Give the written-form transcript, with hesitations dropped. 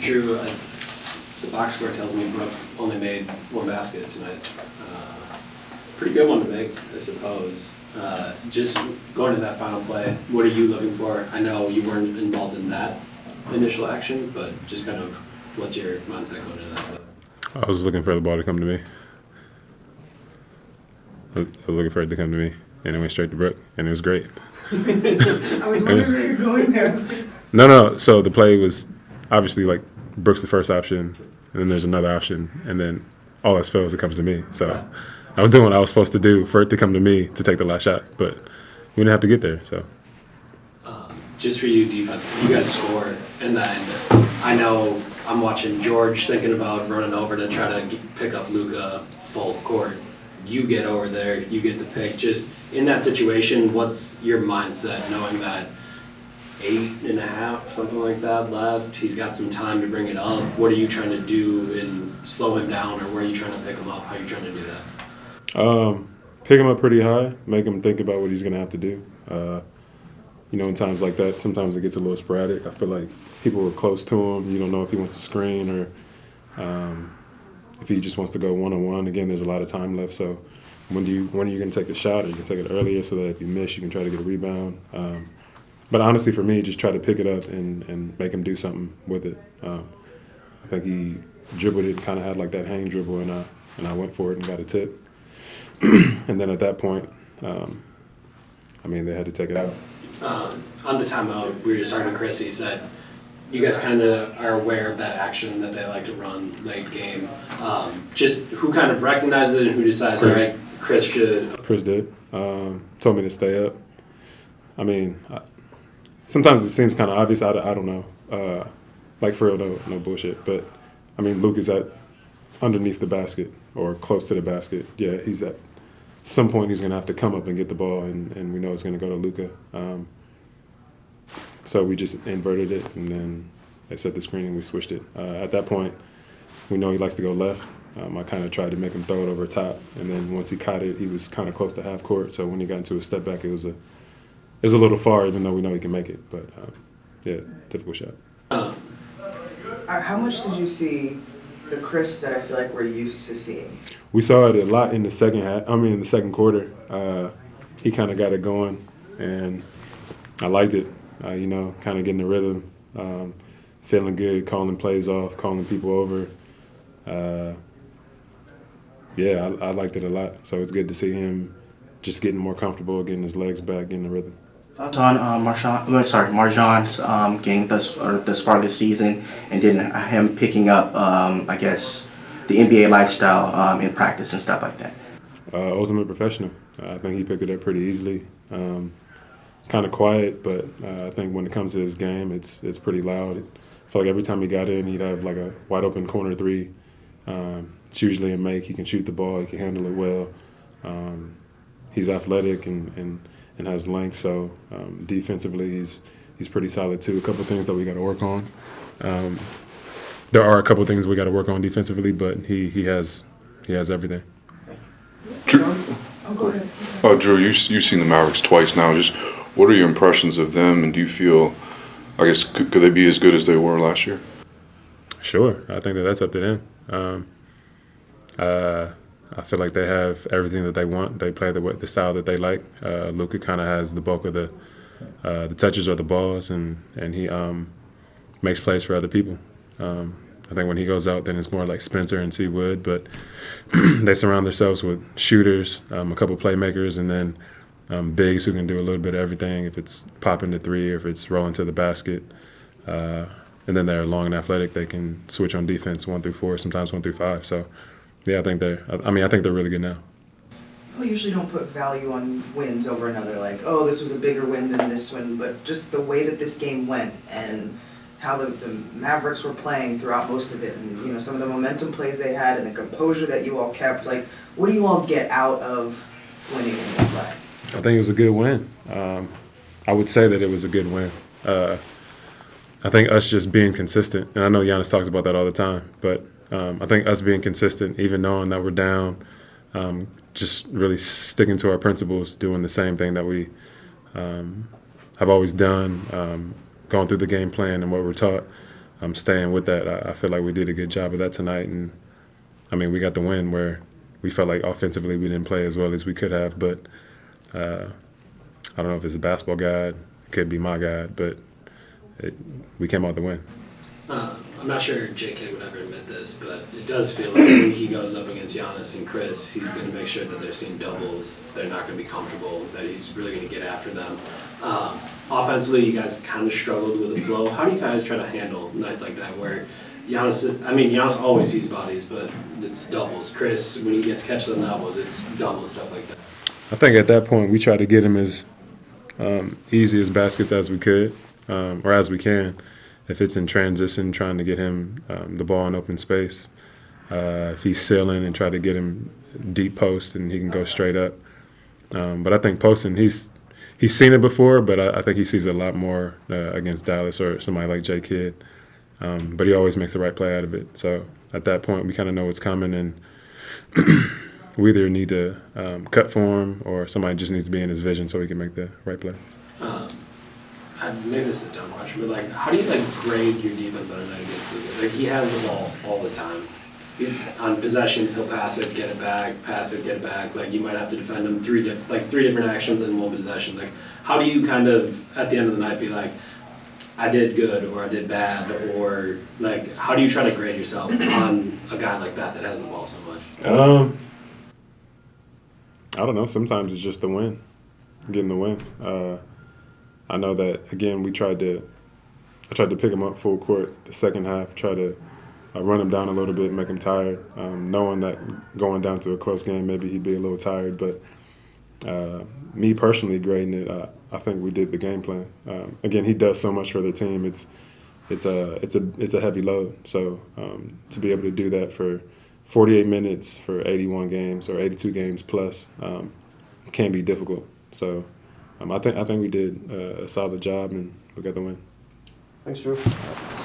Jrue, the box score tells me Brooke only made one basket tonight. Pretty good one to make, I suppose. Just going to that final play, what are you looking for? I know you weren't involved in that initial action, but just kind of what's your mindset going into that play? I was looking for the ball to come to me. I was looking for it to come to me, and it went straight to Brooke, and it was great. I was wondering where you're going there. No. So the play was obviously like Brooke's the first option, and then there's another option, and then all else fails, it comes to me. So I was doing what I was supposed to do for it to come to me to take the last shot, but we didn't have to get there. So just for you, defense, you guys scored, and then I know I'm watching George thinking about running over to try to pick up Luka full court. You get over there, you get the pick. Just in that situation, what's your mindset knowing that 8.5, something like that left? He's got some time to bring it up. What are you trying to do and slow him down, or where are you trying to pick him up? How are you trying to do that? Pick him up pretty high, make him think about what he's going to have to do. In times like that, sometimes it gets a little sporadic. I feel like people are close to him. You don't know if he wants to screen or if he just wants to go one-on-one. Again, there's a lot of time left, so when are you going to take the shot, or you can take it earlier so that if you miss, you can try to get a rebound. But honestly, for me, just try to pick it up and make him do something with it. I think he dribbled it and kind of had like that hang dribble, and I went for it and got a tip. And then at that point, they had to take it out. On the timeout, we were just talking to Chris. He said you guys kind of are aware of that action that they like to run late game. Just who kind of recognized it and who decided, all right, Chris should. Chris did. Told me to stay up. Sometimes it seems kind of obvious. I don't know. Like for real, no bullshit. But Luke is at underneath the basket or close to the basket. Yeah, he's at some point he's gonna have to come up and get the ball, and we know it's gonna go to Luka. So we just inverted it, and then they set the screen and we switched it. At that point, we know he likes to go left. I kind of tried to make him throw it over top, and then once he caught it, he was kind of close to half court. So when he got into a step back, it was a little far, even though we know he can make it. But difficult shot. How much did you see the Chris that I feel like we're used to seeing? We saw it a lot in the in the second quarter. He kind of got it going, and I liked it. Kind of getting the rhythm, feeling good, calling plays off, calling people over. I liked it a lot. So it's good to see him just getting more comfortable, getting his legs back, getting the rhythm. Thoughts on Marjan's game thus far this season, and then him picking up, the NBA lifestyle in practice and stuff like that? Ultimate professional. I think he picked it up pretty easily. Kind of quiet, but I think when it comes to his game, it's pretty loud. I feel like every time he got in, he'd have like a wide open corner three. It's usually a make. He can shoot the ball. He can handle it well. He's athletic and has length. So defensively, he's pretty solid too. A couple of things that we got to work on. There are a couple of things we got to work on defensively, but he has everything. Jrue, Go ahead. Jrue, you've seen the Mavericks twice now. Just what are your impressions of them, and do you feel, could they be as good as they were last year? Sure, I think that's up to them. I feel like they have everything that they want. They play the style that they like. Luka kind of has the bulk of the touches or the balls, and he makes plays for other people. I think when he goes out, then it's more like Spencer and C. Wood, but they surround themselves with shooters, a couple playmakers, and then bigs who can do a little bit of everything, if it's popping the three or if it's rolling to the basket. And then they're long and athletic. They can switch on defense 1 through 4, sometimes 1 through 5. So, yeah, I think they're really good now. People usually don't put value on wins over another, like, oh, this was a bigger win than this one, but just the way that this game went and how the Mavericks were playing throughout most of it, and some of the momentum plays they had and the composure that you all kept. Like, what do you all get out of winning in this way? I think it was a good win. I would say that it was a good win. I think us just being consistent, and I know Giannis talks about that all the time, but I think us being consistent, even knowing that we're down, just really sticking to our principles, doing the same thing that we have always done, going through the game plan and what we're taught. staying with that. I feel like we did a good job of that tonight, and I mean we got the win where we felt like offensively we didn't play as well as we could have, but I don't know if it's a basketball guide, it could be my guide, but we came out the win. I'm not sure JK would ever admit this, but it does feel like when he goes up against Giannis and Chris, he's going to make sure that they're seeing doubles. They're not going to be comfortable, that he's really going to get after them. Offensively, you guys kind of struggled with the flow. How do you guys try to handle nights like that where Giannis always sees bodies, but it's doubles. Chris, when he gets catches on the elbows, it's doubles, stuff like that. I think at that point we try to get him as easy as baskets as we could, or as we can. If it's in transition, trying to get him the ball in open space. If he's sealing, and try to get him deep post and he can go straight up. But I think posting, he's seen it before, but I think he sees it a lot more against Dallas or somebody like J. Kidd. But he always makes the right play out of it. So at that point, we kind of know what's coming, and we either need to cut for him or somebody just needs to be in his vision so he can make the right play. Maybe this is a dumb question, but like, how do you grade your defense on a night against Luka? Like, he has the ball all the time. On possessions, he'll pass it, get it back, pass it, get it back. Like, you might have to defend him three different actions in one possession. Like, how do you kind of at the end of the night be like, I did good or I did bad, or like, how do you try to grade yourself on a guy like that has the ball so much? I don't know. Sometimes it's just the win, getting the win. I know that, again, I tried to pick him up full court the second half, try to run him down a little bit, make him tired, knowing that going down to a close game, maybe he'd be a little tired. But me personally grading it, I think we did the game plan. Again, he does so much for the team. It's a heavy load. So to be able to do that for 48 minutes for 81 games or 82 games plus can be difficult. So I think we did a solid job and we got the win. Thanks, Jrue.